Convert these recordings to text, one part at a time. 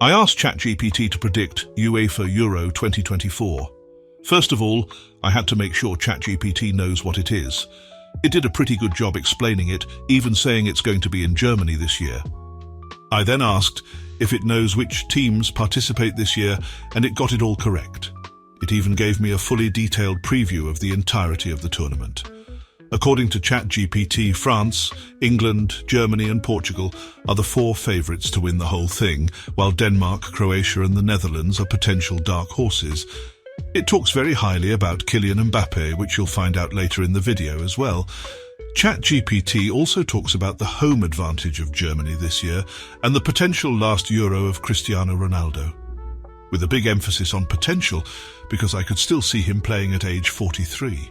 I asked ChatGPT to predict UEFA Euro 2024. First of all, I had to make sure ChatGPT knows what it is. It did a pretty good job explaining it, even saying it's going to be in Germany this year. I then asked if it knows which teams participate this year, and it got it all correct. It even gave me a fully detailed preview of the entirety of the tournament. According to ChatGPT, France, England, Germany and Portugal are the four favourites to win the whole thing, while Denmark, Croatia and the Netherlands are potential dark horses. It talks very highly about Kylian Mbappe, which you'll find out later in the video as well. ChatGPT also talks about the home advantage of Germany this year and the potential last Euro of Cristiano Ronaldo, with a big emphasis on potential because I could still see him playing at age 43.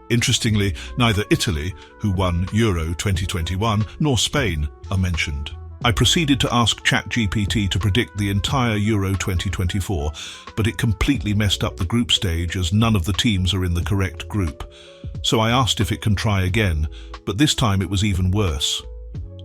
Interestingly, neither Italy, who won Euro 2021, nor Spain are mentioned. I proceeded to ask ChatGPT to predict the entire Euro 2024, but it completely messed up the group stage as none of the teams are in the correct group. So I asked if it can try again, but this time it was even worse.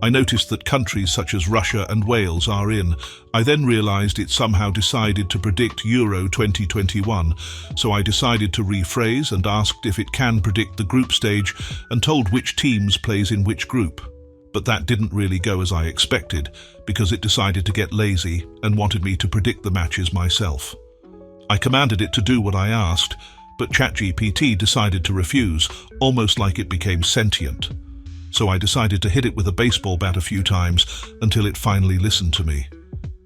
I noticed that countries such as Russia and Wales are in. I then realized it somehow decided to predict Euro 2021, so I decided to rephrase and asked if it can predict the group stage and told which teams plays in which group. But that didn't really go as I expected, because it decided to get lazy and wanted me to predict the matches myself. I commanded it to do what I asked, but ChatGPT decided to refuse, almost like it became sentient. So I decided to hit it with a baseball bat a few times until it finally listened to me.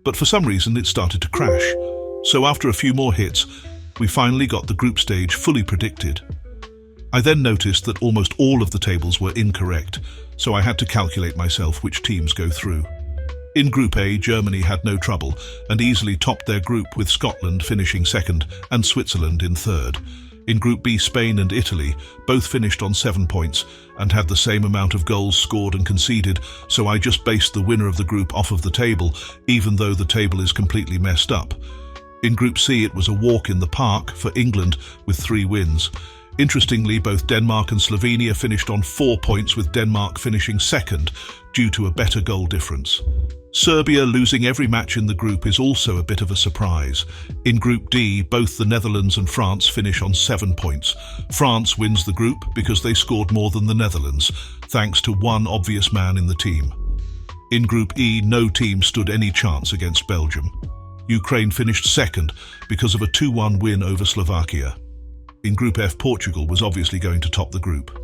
But for some reason it started to crash. So after a few more hits, we finally got the group stage fully predicted. I then noticed that almost all of the tables were incorrect, so I had to calculate myself which teams go through. In Group A, Germany had no trouble and easily topped their group, with Scotland finishing second and Switzerland in third. In Group B, Spain and Italy both finished on 7 points and had the same amount of goals scored and conceded, so I just based the winner of the group off of the table, even though the table is completely messed up. In Group C, it was a walk in the park for England with 3 wins. Interestingly, both Denmark and Slovenia finished on 4 points, with Denmark finishing second due to a better goal difference. Serbia losing every match in the group is also a bit of a surprise. In Group D, both the Netherlands and France finish on 7 points. France wins the group because they scored more than the Netherlands, thanks to one obvious man in the team. In Group E, no team stood any chance against Belgium. Ukraine finished second because of a 2-1 win over Slovakia. In Group F, Portugal was obviously going to top the group.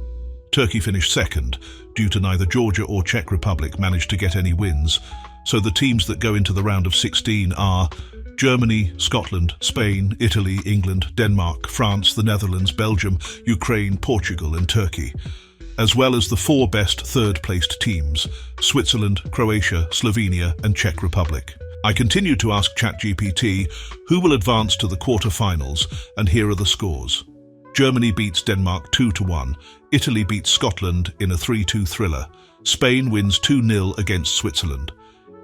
Turkey finished second due to neither Georgia or Czech Republic managed to get any wins. So the teams that go into the round of 16 are Germany, Scotland, Spain, Italy, England, Denmark, France, the Netherlands, Belgium, Ukraine, Portugal and Turkey, as well as the 4 best third-placed teams, Switzerland, Croatia, Slovenia and Czech Republic. I continued to ask ChatGPT who will advance to the quarter-finals, and here are the scores. Germany beats Denmark 2-1, Italy beats Scotland in a 3-2 thriller, Spain wins 2-0 against Switzerland.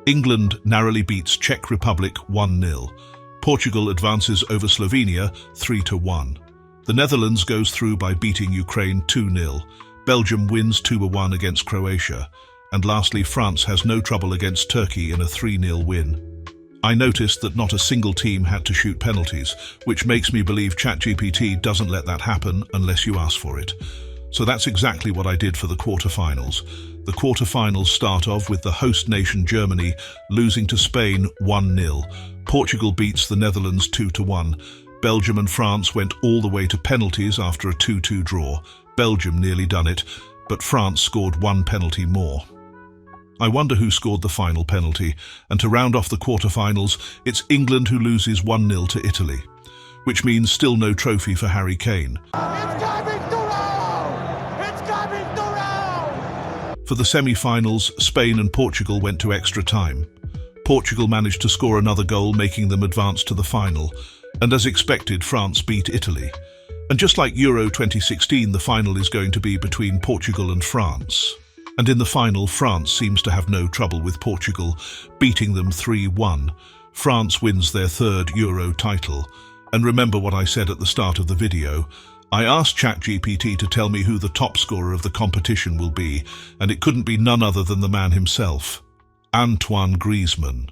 England narrowly beats Czech Republic 1-0. Portugal advances over Slovenia 3-1. The Netherlands goes through by beating Ukraine 2-0. Belgium wins 2-1 against Croatia. And lastly, France has no trouble against Turkey in a 3-0 win. I noticed that not a single team had to shoot penalties, which makes me believe ChatGPT doesn't let that happen unless you ask for it. So that's exactly what I did for the quarterfinals. The quarterfinals start off with the host nation Germany losing to Spain 1-0. Portugal beats the Netherlands 2-1. Belgium and France went all the way to penalties after a 2-2 draw. Belgium nearly done it, but France scored 1 penalty more. I wonder who scored the final penalty, and to round off the quarterfinals, it's England who loses 1-0 to Italy, which means still no trophy for Harry Kane. For the semi-finals, Spain and Portugal went to extra time. Portugal managed to score another goal, making them advance to the final. And as expected, France beat Italy. And just like Euro 2016, the final is going to be between Portugal and France. And in the final, France seems to have no trouble with Portugal, beating them 3-1. France wins their 3rd Euro title. And remember what I said at the start of the video. I asked ChatGPT to tell me who the top scorer of the competition will be, and it couldn't be none other than the man himself, Antoine Griezmann.